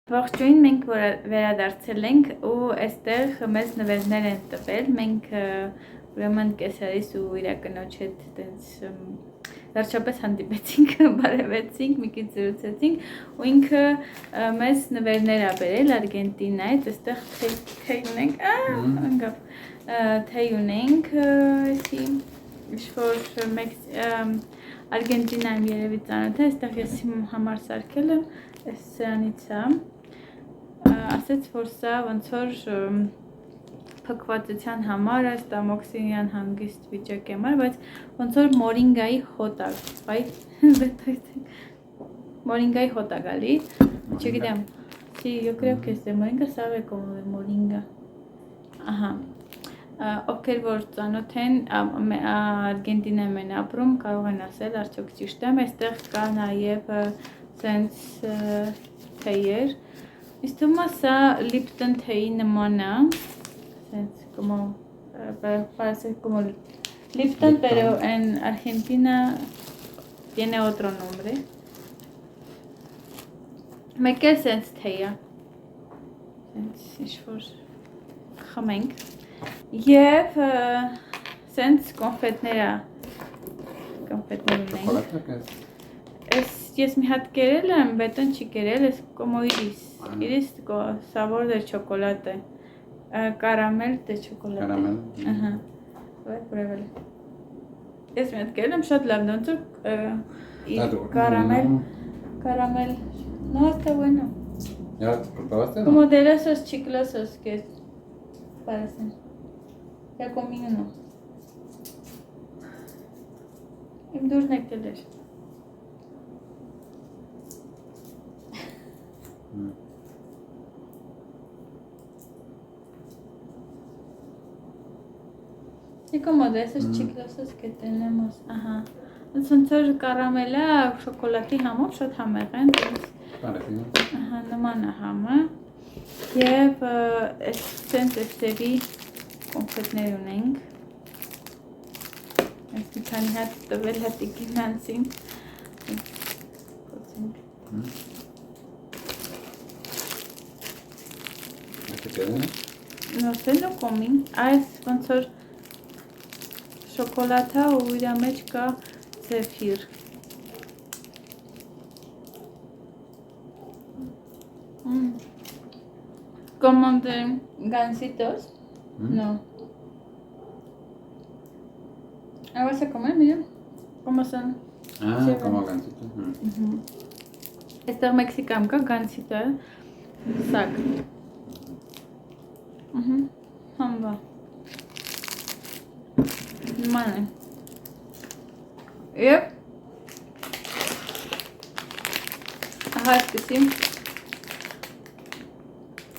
Ողջույն, մենք վերադարձել ենք ու այստեղ մեզ նվերներ են տվել, մենք ուրեմն կեսարիս ու իրակնոջ հետ տենց վերջապես հանդիպեցինք, բարևեցինք, մի քիչ զրուցեցինք ու ինքը մեզ նվերներ ա բերել Արգենտինայից, այստեղ թեյ ունենք, անգավ, թեյ ունենք, ինչ-որ Արգենտինայում երևի ծանոթ է, այստեղ ես իմ համար սարքել եմ, այս սրանից է, ասեց, որ սա ոնց որ փքվածության համար է, ստամոքսինյան հանգիստ վիճակի համար, բայց ոնց որ մորինգայի հոտ է, մորինգայի հոտ է գալի, չգիտեմ, yo creo que este moringa sabe como de moringa, ահա, ովքեր որ ծանոթ են Արգենտինայում են ապրում, կարող են ասել, արդյոք ճիշտ եմ, այստեղ կա նաև սենց թեյեր, Իսկ թվում է սա Lipton թեյի նման է, սենց parece como Lipton, pero en Argentina tiene otro nombre. Մեկ էլ սենց թեյ է, սենց ինչ-որ խմենք, և սենց կոնֆետներ ունենք, ես մի հատ կերել եմ, բետոն չի կերել, ես como iris sabor de chocolate, caramel de chocolate, ահա, պրովել, ես մի հատ կերել եմ, շատ լավն ոնց որ caramel, no, está bueno, como de esos chiclosos que parecen, ya comí uno, իմ դուրն եկել էր, Y como de esos chiclosos que tenemos, ajá. Ոնց կարամելը շոկոլադի համով շատ համեղ են, ահա նման է համը, և սենց էստևի կոնֆետներ ունենք, ես մի քանի հատ տվել հատիկի նանցին, No sé, no comí. Այս ոնց որ շոկոլադա ու իր մեջ կա զեֆիր։ Como de gansitos? No. ¿Vas a comer? Mira. ¿Cómo son? Como gansitos. Այստեղ Մեքսիկայում կա gansito, սակ։ Համբա։ Նման է։ Եվ ահա այսպիսի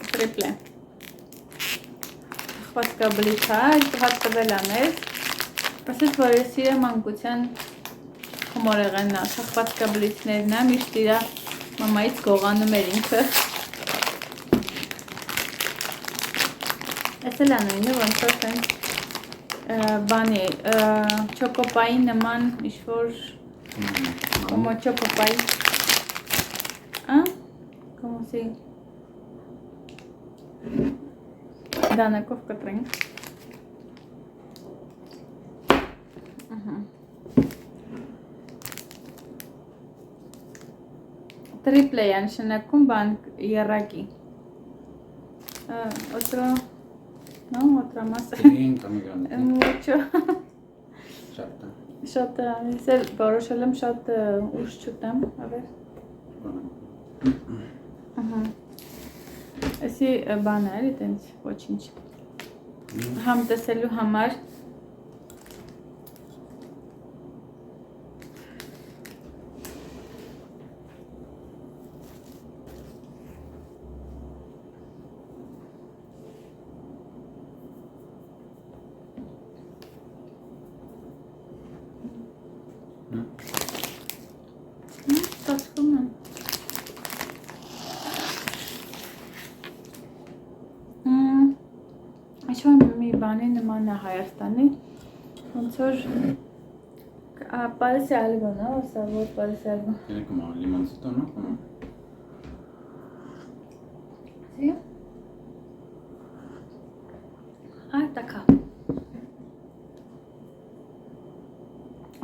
տրիպլե։ Խվածքաբլիթ է, հատ տվել է մեզ։ Ասես, որ ես իրը մանկության խմորեղենն է, խվածքաբլիթներն է, միշտ իրա մամայից գողանում էր ինքը։ Այս էլ անույնը, ոնց որ սենց բանի, չոկոպայի նման ինչ-որ como չոկոպայի, como si դանակով կտրենք, տրիպլե է նշանակում բան եռակի, otro No, otra más. Sí, está muy grande. Mucho. Շատ է։ Շատ, որոշել եմ շատ ուշ չուտեմ, a ver. Էսի բան է, էլի տենց, ոչինչ։ Համ տեսելու համար Ստացվում է։ Ինչ-որ մի բանի նման է Հայաստանի, ոնց որ parece algo, ¿no? O sabor parece algo. Tiene como limoncito, ¿no? Como... Կասի։ Տակա։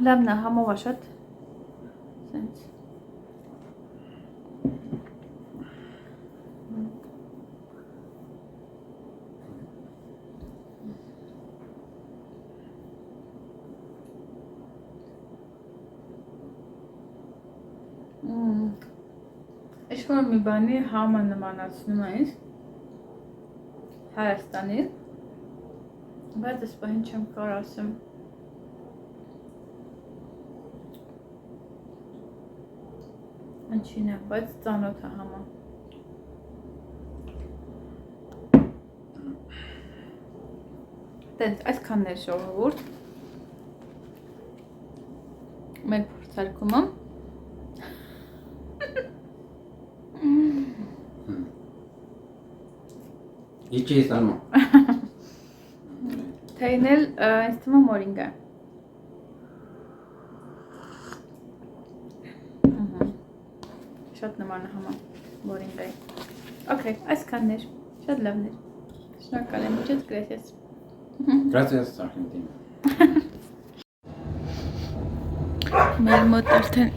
Լավն է, համով է շատ։ Սենց։ Ինչ-որ մի բանի համը նմանացնում է ինձ Հայաստանի, բայց այս պահին չեմ կարող ասեմ։ Ինչին է, բայց ծանոթ է համը։ Տենց, այսքանն էր ժողովուրդ։ Մեր փորձարկումը։ Իչի ես անում։ Թեյն էլ ինձ թվում է մորինգա։ Շատ նման է համա մորինգայի։ Okay, այսքանն էր, շատ լավն էր։ Շնորհակալ եմ, muchas gracias։ Gracias, Argentina։ Մեր մոտ արդեն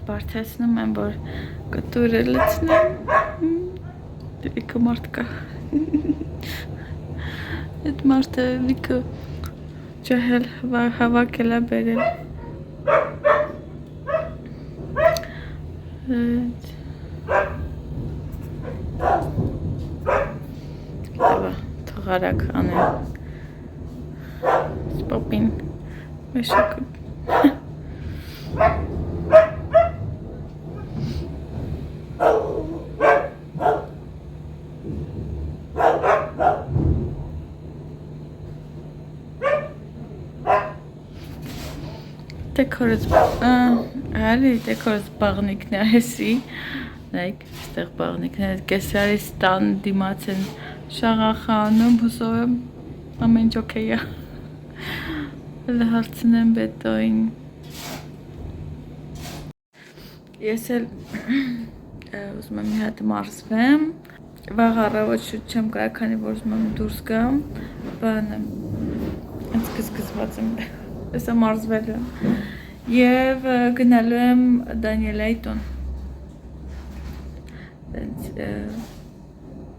բարթացնում եմ, որ կտուրը լցնեմ։ Դիքը մարդ կա։ Այդ մարդը դիքը ջահել հավաքել է բերել։ Թողարակ անեմ։ Սպապին մեշակը։ Դեկորս, այլի դեկորս բաղնիկն է հեսի, նայք, ստեղ բաղնիկն է, կեսարի ստան դիմաց են շաղախանում, հուսով եմ, ամեն ինչ օքեյ է, լհարցնեմ բետոին, ես էլ ուզում եմ մի հատ մարզվեմ, վաղ առավոտ շուտ չեմ կարա, քանի որ ուզում եմ դուրս գամ, բան եմ, ինձ կզգզված եմ, Եսա մարզվել եմ և գնալու եմ Դանիելայի տուն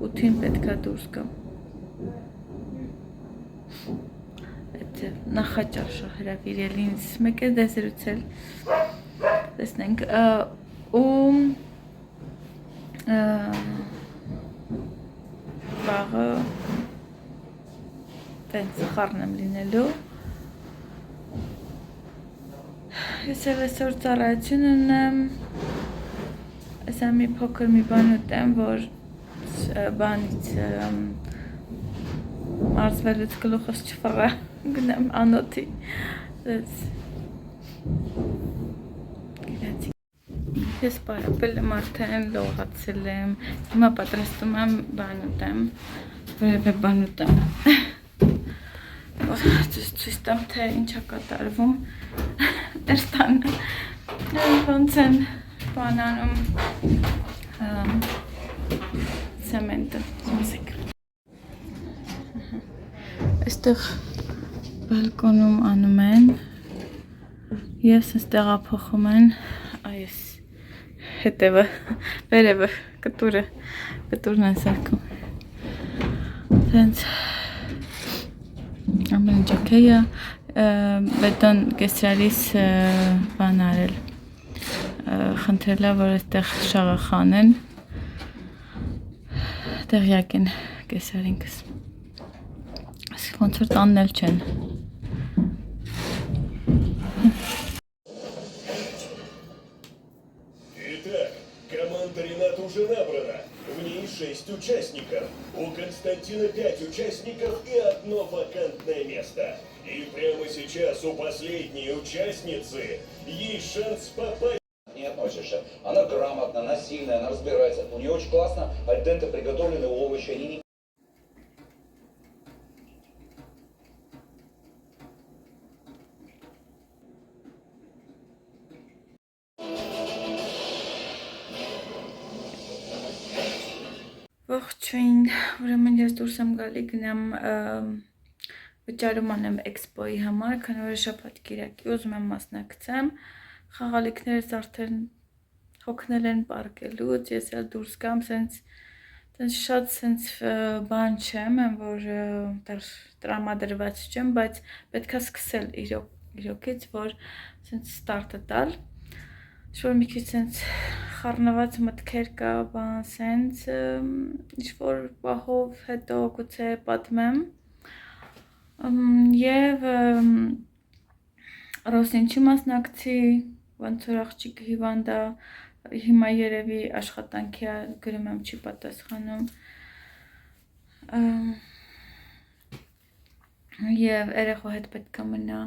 ութին պետք է դուրս գամ նախաճաշը հրավիրել ինձ մեկ է դեզրուցել տեսնենք ու վաղը տենց խառն եմ լինելու Ես էլ այսօր ծառայություն ունեմ, այսա մի փոքր մի բան ուտեմ, որ բանից մարզվելուց գլուխս չվռա, գնեմ անոթի, ես պարապել եմ արդեն, լողացել եմ, հիմա պատրաստում եմ բան ուտեմ, որևէ բան ուտեմ, ցույց տամ, թե ինչ է կատարվում Մեր տանը ոնց են բանանում սեմենտը Այստեղ բալկոնում անում են ես այստեղ ափոխում են այս հետևը, վերևը, կտուրն են սարքում Հենց ամեն ինչ օքեյ է բետոն կեսրալիս բան արել խնդրելա, որ այստեղ շաղախանեն տեղյակ են կեսարինքս ոնց որ տաննել չեն Итак, команда Рената уже набрана. В ней 6 участников. У Константина 5 участников и одно вакантное место. И прямо сейчас у последней участницы есть шанс попасть. Не относишься. Она грамотна, она сильная, она разбирается. У нее очень классно альденте приготовленные овощи. Они не... Ողջույն, ուրեմն ես դուրս եմ գալի գնամ վճարում անեմ էքսպոյի համար, քանի որ շաբաթ կիրակի ուզում եմ մասնակցեմ, խաղալիքներս արդեն հոգնել են պառկելուց, ես էլ դուրս գամ, սենց շատ սենց բան չեմ, որ տրամադրված չեմ, բայց պետք է սկսել իրոքից, որ սենց ստարտը տալ, ինչ-որ մի քիչ սենց խառնված մտքեր կա, բան սենց, ինչ-որ պահով հետո գուցե պատմեմ և Ռոսին չի մասնակցի, ոնց որ աղջիկը հիվանդ է, հիմա երևի աշխատանքի գրում եմ չի պատասխանում և երեխու հետ պետք է մնա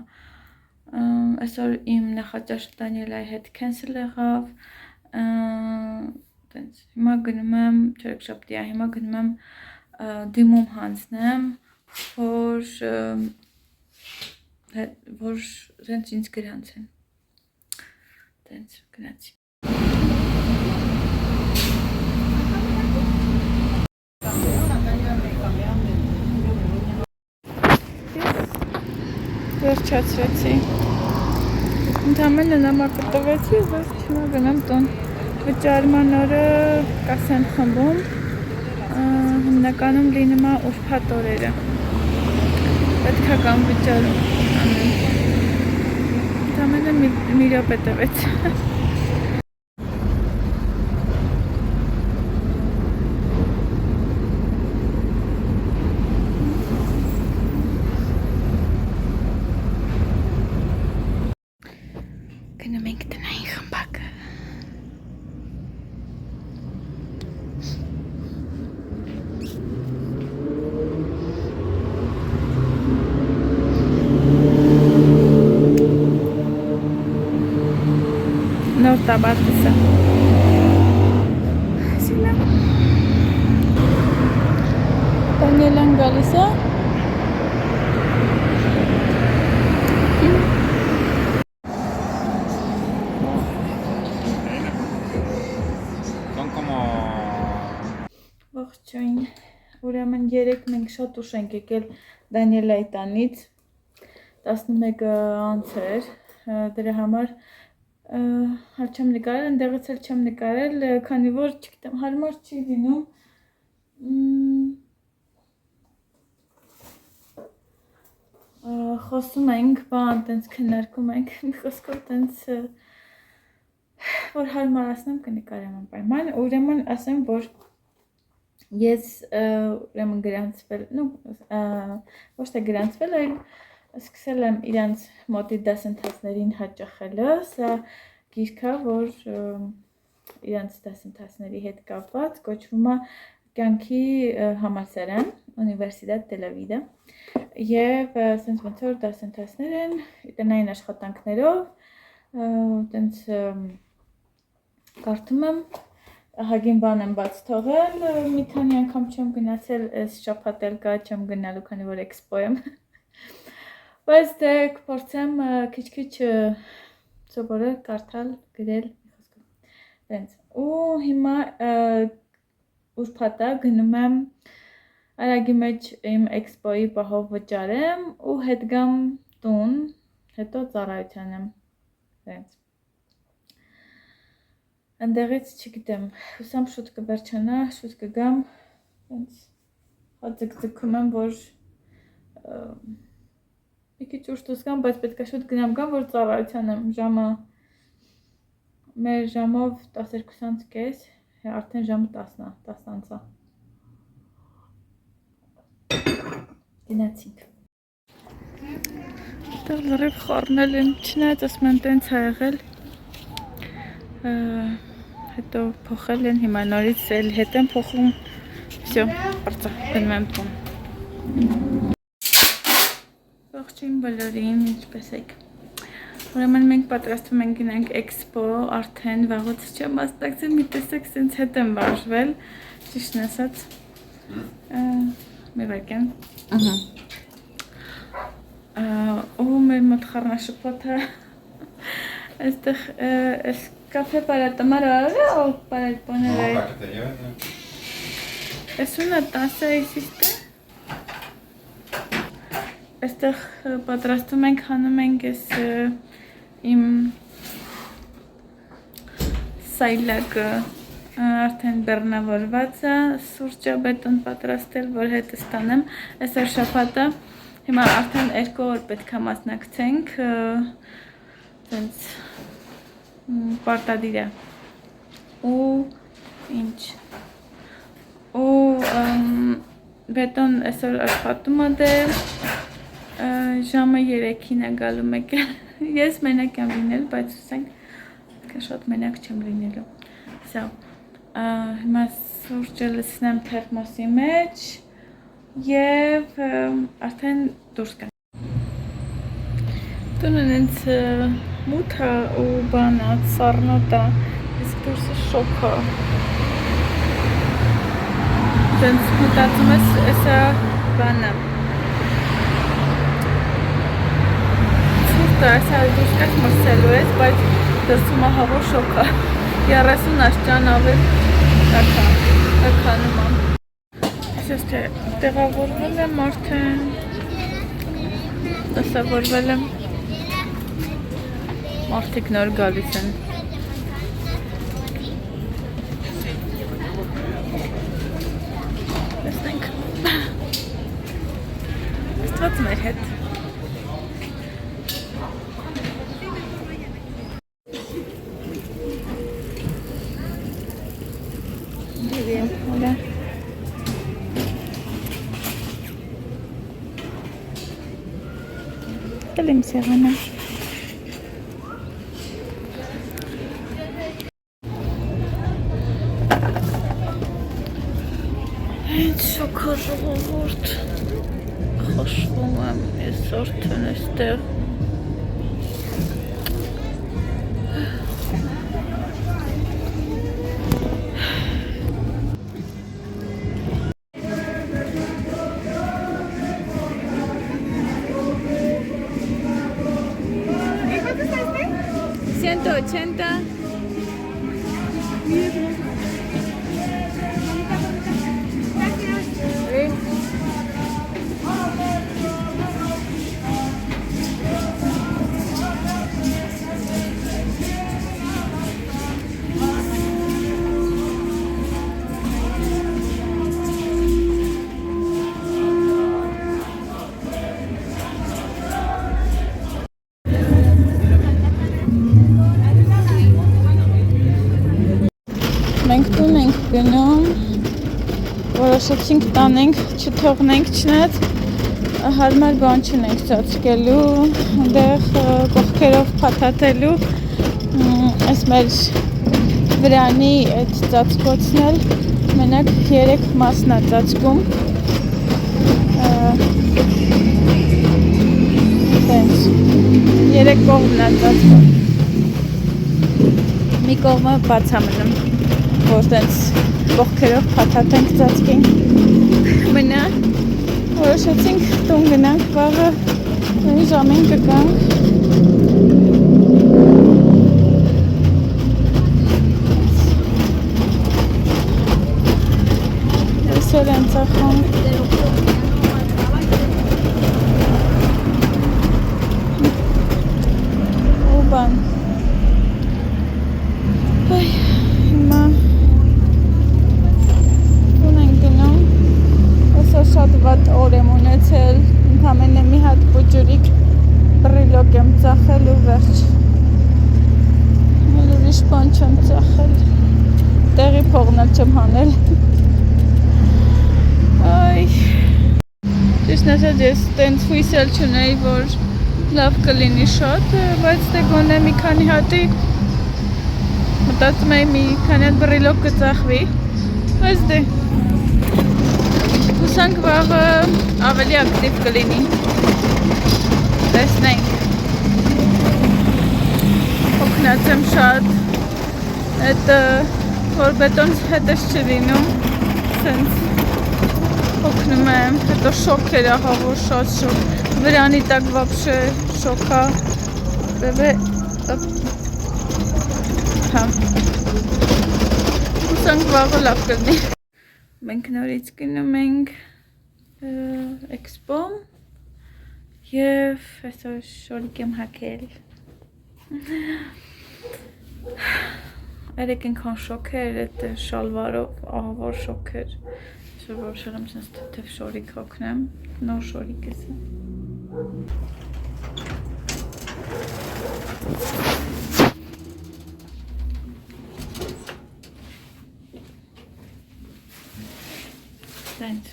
այսօր իմ նախաճաշը Դանիելայի հետ քենսել եղավ հիմա գնում եմ չորեքշաբթի է, հիմա գնում եմ դիմում հանձնեմ, որ հենց ինձ գրանցեն, հենց գնացի վերջացրեցի, ընդամենը նամակը տվեցի, բայց հիմա գնամ տուն, վճարման օրը կասեն խմբում, հիմնականում լինում է ուրբաթ օրերը, պետք է կամ վճարում անեմ, ընդամենը մի րոպե տվեց Գնում ենք տնային խմբակը նոր տաբատիսը Դանիելան գալիս է Ողջույն, ուրեմն երեկ մենք շատ ուշ ենք եկել Դանիելայի տանից, 11 անց էր, դրա համար հալ չեմ նկարել, ընդեղից էլ չեմ նկարել, քանի որ չգիտեմ, հարմար չի լինում խոսում ենք, բան տենց քննարկում ենք, մի խոսքով տենց որ հարմարացնեմ կնկարեմ անպայման, ուրեմն ասեմ, որ ես ուրեմն գրանցվել, ոչ թե գրանցվել, այլ սկսել եմ իրանց մոտի դասընթացներին հաճախելը, սա գիրք է, որ իրանց դասընթացների հետ կապված, կոչվում է կյանքի համալսարան, Ունիվերսիտետ Տել Ավիվը, և սենց ոնց որ դասընթացներ են, տնային աշխատանքներով, տենց կարդում եմ, Հագին բան եմ բաց թողել, մի քանի անգամ չեմ գնացել, այս շաբաթ էլ կա չեմ գնալու, քանի որ էքսպո եմ, բայց դե կփորձեմ քիչ-քիչ սովորել, կարդալ, գրել, ու հիմա ուրբաթ է գնում եմ արագի մեջ իմ էքսպոյի պահով վճարեմ ու հետ գամ տուն, հետո ծառայության եմ, Ընդեղից չգիտեմ, հուսամ շուտ կվերջանա, շուտ կգամ, հաձգձգում եմ, որ մի քիչ ուշ դուրս գամ, բայց պետք է շուտ գնամ գամ, որ ծառայության եմ, ժամը, մեր ժամով 12:30, արդեն ժամը 10 անց է, գնացինք։ Դեռ լրիվ խառնել են, չնայած ասում են տենց է եղել, հետո փոխել են, հիմա նորից էլ հետ եմ փոխում, վсё, բարձր, գնում եմ տուն։ Ողջույն բոլորին, ինչպես եք։ Ուրեմն մենք պատրաստվում ենք գնանք էքսպո, արդեն վաղուց չեմ մասնակցել, մի տեսակ սենց հետ եմ վարժվել, ճիշտն ասած, մի վայրկյան, ու մեր մոտ խառնաշփոթը, այստեղ Café para tomar algo o para poner ahí. Es una taza hiciste? Այստեղ պատրաստում ենք, հանում ենք ես իմ սայլակը արդեն բեռնավորված է, սուրճաբետոն պատրաստել, որ հետը ստանեմ, այսօր շաբաթը, հիմա արդեն 2 օր պետք է մասնակցենք, տենց պարտադիր է, ու ինչ, ու բետոն այսօր աշխատում է դել, ժամը 3-ին է գալու մեկ ես մենակ եմ լինել, բայց ուսենք շատ մենակ չեմ լինելու հիմա սուրճը լցնեմ թերմոսի մեջ և արդեն դուրս կան տունն ինձ մութ է ու բան է, սառնոտ է իսկ դուրսը շոք է տենց մտածում ես էսա բան է Այսա դուրս կաք մրսելու ես, բայց դրսում ահավոր շոք է 30 աշճան ավել ականում եմ Այսպես թե տեղավորվել եմ արդեն դասավորվել եմ մարդիկ նոր գալիս են Տեսնենք Աստված մեր հետ Hola. Telim Serena. Çok hazırlıyorum. Hoş bulmam. Sortun ister. $180. Մենք տուն ենք գնում, որոշեցինք տանենք, չթողնենք չնայած հարմար բան չունենք ծածկելու, այնտեղ կողքերով փաթաթելու, այս մեր վրանի այդ ծածկոցն էլ մենակ 3 մասն է ծածկում, տենց 3 կողմն է ծածկում, մի կողմը բաց է մնում որ տենց կողքերով փաթաթենք ծածկենք մնա որոշեցինք տուն գնանք վաղը նույն ժամին կգանք այսօր են ծախում ու բան շատ վատ օր եմ ունեցել, ընդամենը մի հատ բուջուրիկ բրիլոկ եմ ծախել ու վերջ ուրիշ բան չեմ ծախել տեղի փողն էլ չեմ հանել ճիշտն ասած ես տենց հույս էլ չունեի որ լավ կլինի շատ բայց դե գոնե մի քանի հատի մտածում էի մի քանի հատ բրիլոկ կծախվի բայց դե Հուսանք վաղը ավելի ակտիվ կլինի, տեսնենք, հոգնած եմ շատ, այդ որ բետոն հետս չլինում, սենց հոգնում եմ, հետո շոք էր ահավոր շատ շոք, վրանի տակ վապշե շոքա, բեբե, հուսանք վաղը լավ կլինի Մենք նորից գնում ենք էքսպո և այսօր շորիկ եմ հագել։ Երեք ինքան շոք էր այդ շալվարով, ահավոր շոք էր։ Այսօր որոշել եմ սենց թեթև շորիկ հագնեմ, նոր շորիկ է սա։ Սենց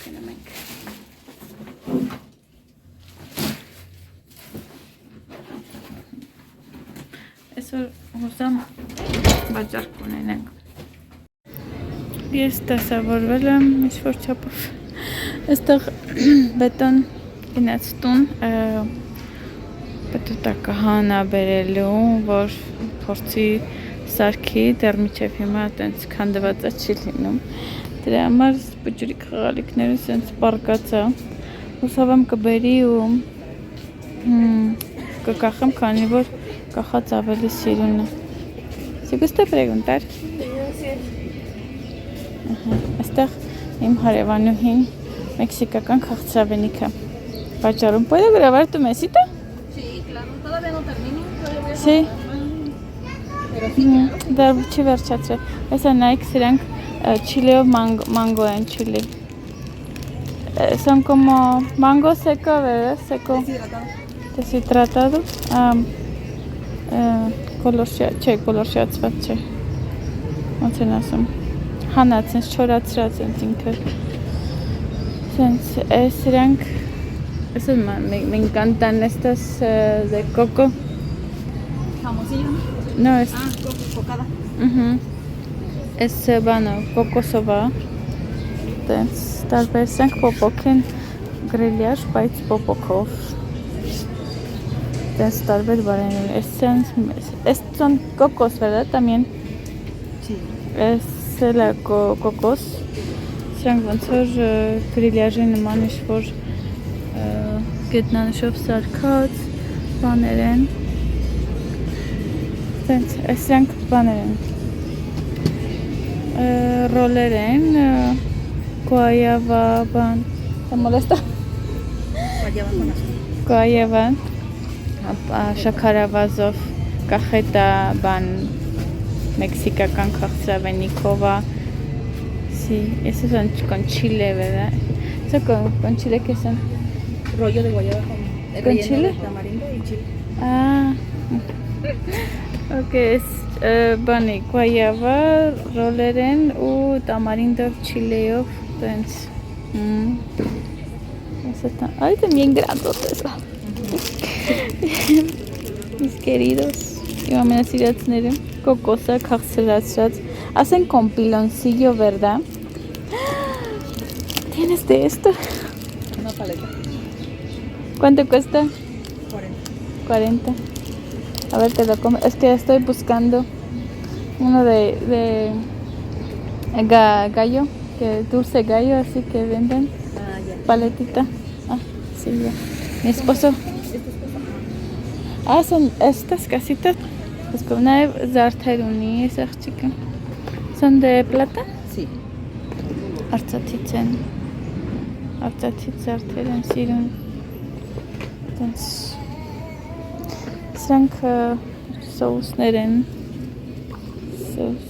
գնում ենք։ Այսօր հուսամ վաճառք ունենանք։ Ես դասավորվել եմ ինչ-որ չափով։ Այստեղ բետոն գնաց տուն, բետոտակահանա բերելու, որ փորձի սարքի, դեռ մինչև հիմա այտենց քանդվածա չի լինում։ Դրա համար սպճուրիկ խաղալիքները սենց պարկացա, հուսավ եմ կբերի ու կկախեմ, քանի որ կախած ավելի սիրուն է։ Si gusta preguntar. Այստեղ իմ հարևանուհին մեքսիկական քաղցրավենիք է վաճառում։ ¿Puedo grabar tu mesita? Sí, claro, todavía no termino. Sí. Դեռ չի վերջացրել։ Այսա նայեք, սրանք chileo mango են, chili. Son como mango seco, ¿verdad? Seco. Deshidratado. Կոլորշիացված չէ, ոնց են ասում, հանած, սենց չորացրած են ինքը, սենց սրանք, me encantan estas de coco. Jamoncillo, ¿no? No, es, Cocada. es բանը, կոկոսով է, տենց տարբերսենք պոպոք են գրելյար, բայց պոպոքով, տենց տարբեր բարեններ, es son cocos, ¿verdad? También. Sí. Es la cocos. Սրանք ոնց որ գրիլյաժի նման ինչ-որ գետնանշով սարքած բաներ են։ Տենց, սրանք բաներ են։ Ռոլեր են, գուայավա բան։ ¿Te molesta? Guayaba con azúcar. Գուայավան, շաքարավազով, կախետա բան, մեքսիկական քաղցրավենիքով է։ Sí, eso son con chile, ¿verdad? Eso con chile, ¿qué son? Rollo de guayaba con relleno chile? de tamarindo y chile. Ah, ok, es բանի, գուայավա, ռոլեր են ու տամարինդով, չիլեով, տենց։ Ay, también grandotes. Mis queridos. Imagínate, cocosa, քաղցրացրած. Hacen con piloncillo, ¿verdad? ¿Tienes de esto? Una paleta. ¿Cuánto cuesta? 40. 40. A ver, te lo como. Es que estoy buscando uno de gallo, que dulce gallo, así que venden. Ah, ya. Paletita. Ah, sí, ya. Mi esposo. Ah, son estas casitas. Es como una zarteruni, esa chica. ¿Son de plata? Sí. Artsatitsen. Artsatit zarteren sirun. Entonces, սրանք սոուսներ են, սոուս,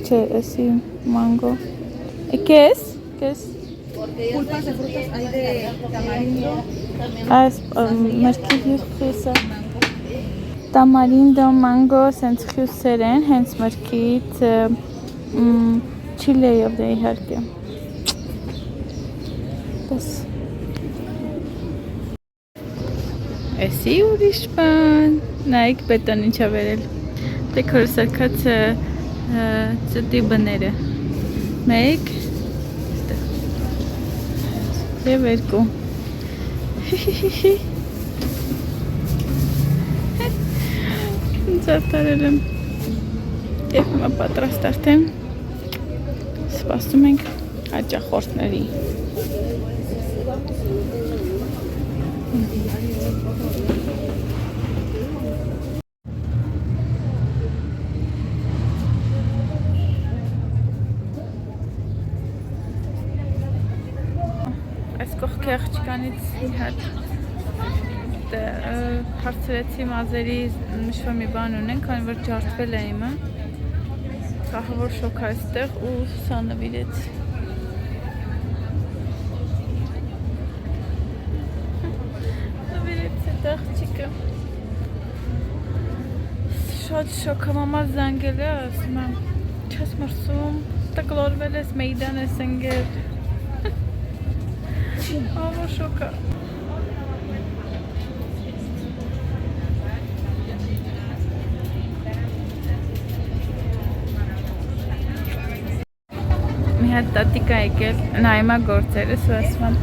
չէ, էսի մանգո, ¿qué es? ¿Qué es? Pulpas de frutas hay de tamarindo, Այս մերքի հյուսը, տամարինդո, մանգո, սենց հյուսեր են, հենց մերքից, չիլեյով դե իհարկե, պես, Էսի ուրիշ բան, նայք բետոն ինչա վերել, դեք հոր սարքած ծտի բները, մեկ, և երկու, ինձ արտարել եմ, և հիմա պատրաստ արդեն, սպասում ենք հաճախորդների, Պետք է աղջկանից մի հատ հարցրեցի մազերի նշվա մի բան ունեն, քանի որ ջարդվել է իմը Ահավոր շոք այստեղ ու սա նվիրեց այդ աղջիկը Շատ շոք եմ ամար զանգել է, ասում եմ չես մրսում, տկլորվել ես, մեյդան ես ընգեր Ահավոր շոք է Մի հատ տատիկ է եկել, նայմա գործերս ու ասում եմ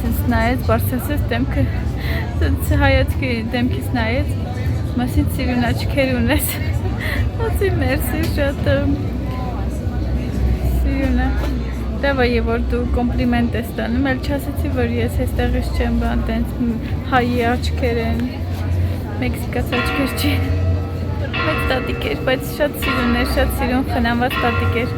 Սենց նայեց, բարսասես դեմքը Սենց հայացքի դեմքից նայեց Մասին սիրուն աչքեր ունես Ասի մերսի շատ Սիրուն է Դավա է որ դու կոմպլիմենտ ես տանում Էլ չասեցի որ ես եստեղից չեմ բան Տենց հայի աչքեր են Մեքսիկաց աչքեր չի Բայց տատիկ էր, բայց շատ սիրուն էր Շատ սիրուն խնամված տատիկ էր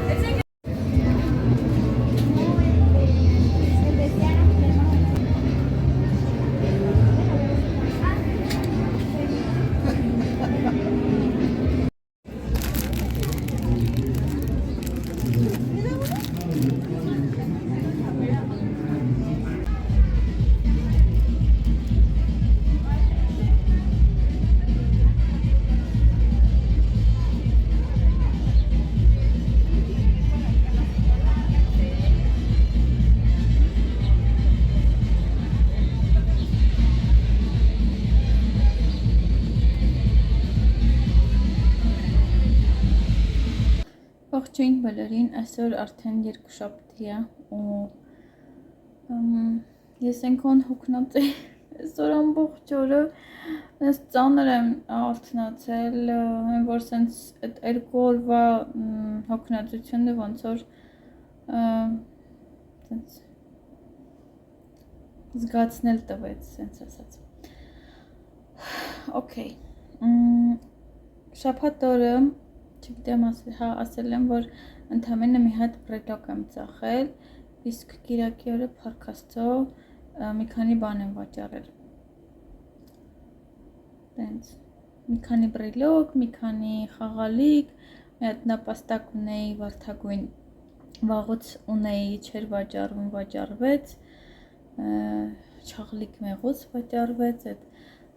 Ողջույն բոլորին, այսօր արդեն երկուշաբթի է ու ես այնքան հոգնած եմ այսօր ամբողջ օրը ես ծանր եմ արթնացել որ սենց այդ երկու օրվա հոգնածությունը ոնց որ սենց զգացնել տվեց սենց ասած Okay շաբաթ օրը Չգիտեմ ասել եմ, որ ընդամենը մի հատ բրելոկ եմ ծախել, իսկ կիրակի օրը փառք Աստծո մի քանի բան եմ վաճառել։ Տենց մի քանի բրելոկ, մի քանի խաղալիք, մի հատ նապաստակ ունեի վարդագույն, վաղուց ունեի, չէր վաճառվում, վաճառվեց, չաղլիկ մեղուց վաճառվեց, այդ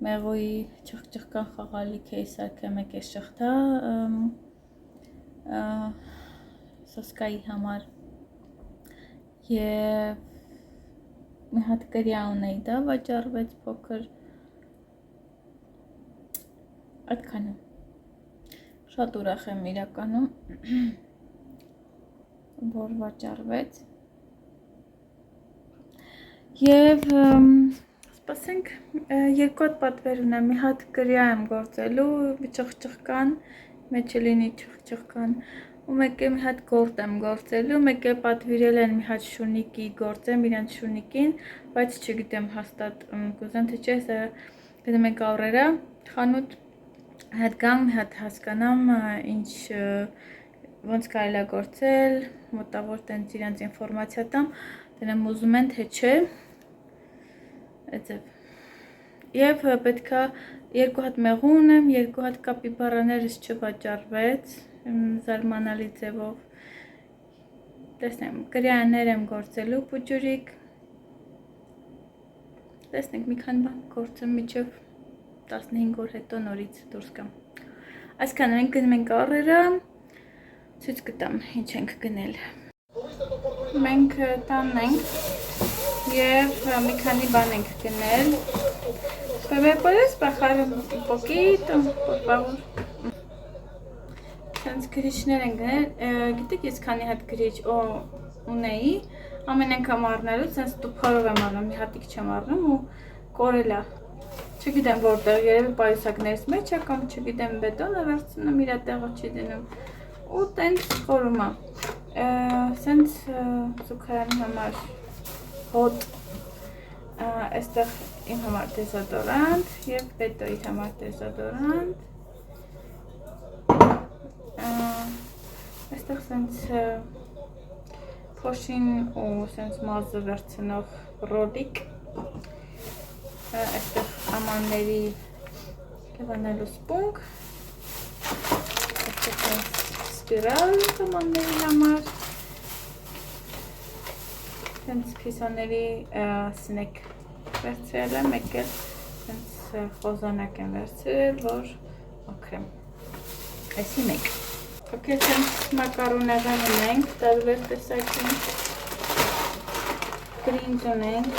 մեղուի չղջղկան խաղալիք էի սարքել մեկ է շղթա սոսկայի համար և մի հատ կրյա ունեի դա վաճառվեց փոքր այդքան է շատ ուրախ եմ իրականում որ վաճառվեց և սպասենք երկու հատ պատվեր ունեմ մի հատ կրյա եմ գործելու չղջղկան մեջ լինի չղջղկան ու մեկ է մի հատ գորտ եմ գործելու, մեկ է պատվիրել են մի հատ շունիկի գործեմ իրանց շունիկին, բայց չգիտեմ հաստատ կուզեմ թե չէ, սա գնում ենք առերա, խանութ հատ գամ, մի հատ հասկանամ, ինչ ոնց կարելի է գործել, մոտավոր տենց իրանց ինֆորմացիա տամ, դենեմ ուզում են թե չէ, այդպես Եվ պետքա երկու հատ մեղու ունեմ, երկու հատ կապիբարաներս չվաճառվեց, զարմանալի ձևով, տեսնեմ, կրյաներ եմ գործելու պուջուրիկ, տեսնենք մի քանի բան գործեմ միջև 15 օր հետո նորից դուրս գամ, այսքան մենք գնում ենք առերը, ցույց կտամ ինչ ենք գնել, մենք տանն ենք և մի քանի բան ենք գնել, ¿Me puedes bajar un poquito, por favor? Սենց գրիչներ են գնել, գիտեք ես քանի հատ գրիչ ունեի, ամեն անգամ առնելու, սենց տուփարով եմ առնում, մի հատիկ չեմ առնում ու կորել է, չգիտեմ որտեղ, երևի պայուսակներից մեջ է կամ չգիտեմ բետոնը վերցնում, իրա տեղը չի դնում ու տենց կորում է, սենց զուգարանի համար հոտ Այստեղ իմ համար դեզոդորանտ և բետոյի համար դեզոդորանտ Այստեղ սենց փոշին ու սենց մազը վերցնող ռոլիկ, այստեղ ամանների լվանելու սպունգ, այստեղ է սպիրալ ամանների համար, հենց փիսոների սնեք վերցրել եմ, մեկ էլ հենց խոզանակ եմ վերցրել, որ մաքրեմ, այսի մեկ։ Ok, հենց մակարոնեղեն ունենք, տարբեր տեսակի, բրինձ ունենք,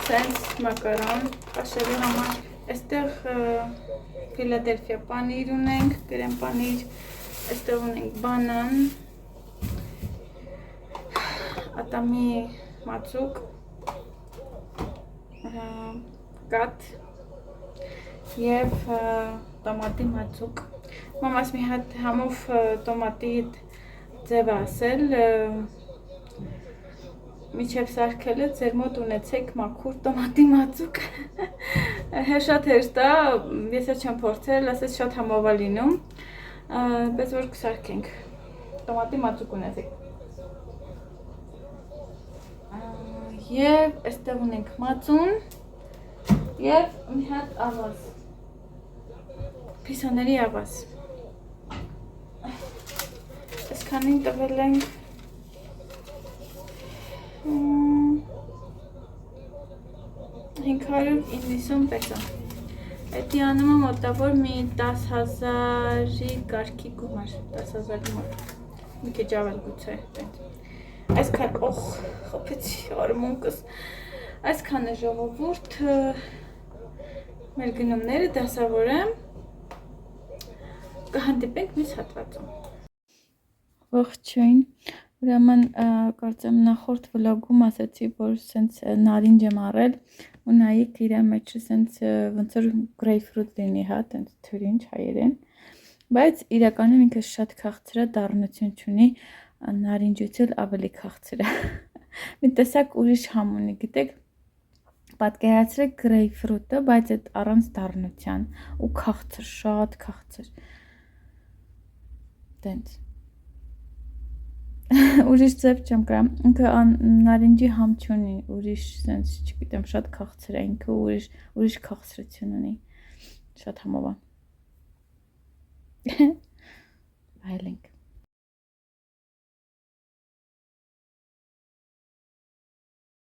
սենց մակարոն կաշելու համար, այստեղ Ֆիլադելֆիա պանիր ունենք, կրեմ պանիր, այստեղ ունենք բանան, ատամի մածուկ, կաթ և տոմատի մածուկ։ Մամաս մի հատ համով տոմատի ձև ասել, միջև սարքելը ձեր մոտ ունեցեք մաքուր տոմատի մածուկ, շատ հեշտ է, ես էլ չեմ փորձել, ասես շատ համով է լինում, պես որ կսարքենք, տոմատի մածուկ ունեցեք։ Եվ այստեղ ունենք մածուն և մի հատ ավազ, փիսոների ավազ, այսքանին տվել ենք 590 պեսո, էդի անում եմ մոտավոր մի 10,000-ի կարգի գումար, 10,000 գումար, մի քիչ ավել գուցե, այսքան, օխ, խոպեցի արմունկս, այսքան է ժողովուրդ, մեր գնումները դասավորեմ, կհանդիպենք մյուս հատվածում։ Ողջույն, ուրեմն կարծեմ նախորդ վլոգում ասացի, որ սենց նարինջ եմ առել ու նայեք իր մեջը սենց ոնց որ գրեյփֆրուտ լինի, հա, տենց թրինջ հայերեն, բայց իրականում ինքը շատ քաղցր է, դառնություն չունի, նարինջից էլ ավելի քաղցր է։ Մի տեսակ ուրիշ համ ունի, գիտեք, պատկերացրեք գրեյփֆրուտը, բայց այդ առանց դառնության ու քաղցր, շատ քաղցր։ Տենց։ Ուրիշ ձև չեմ կարամ, ինքը նարինջի համ չունի, ուրիշ սենց, չգիտեմ, շատ քաղցր է, ինքը ուրիշ քաղցրություն ունի, շատ համով է։ Այլենք։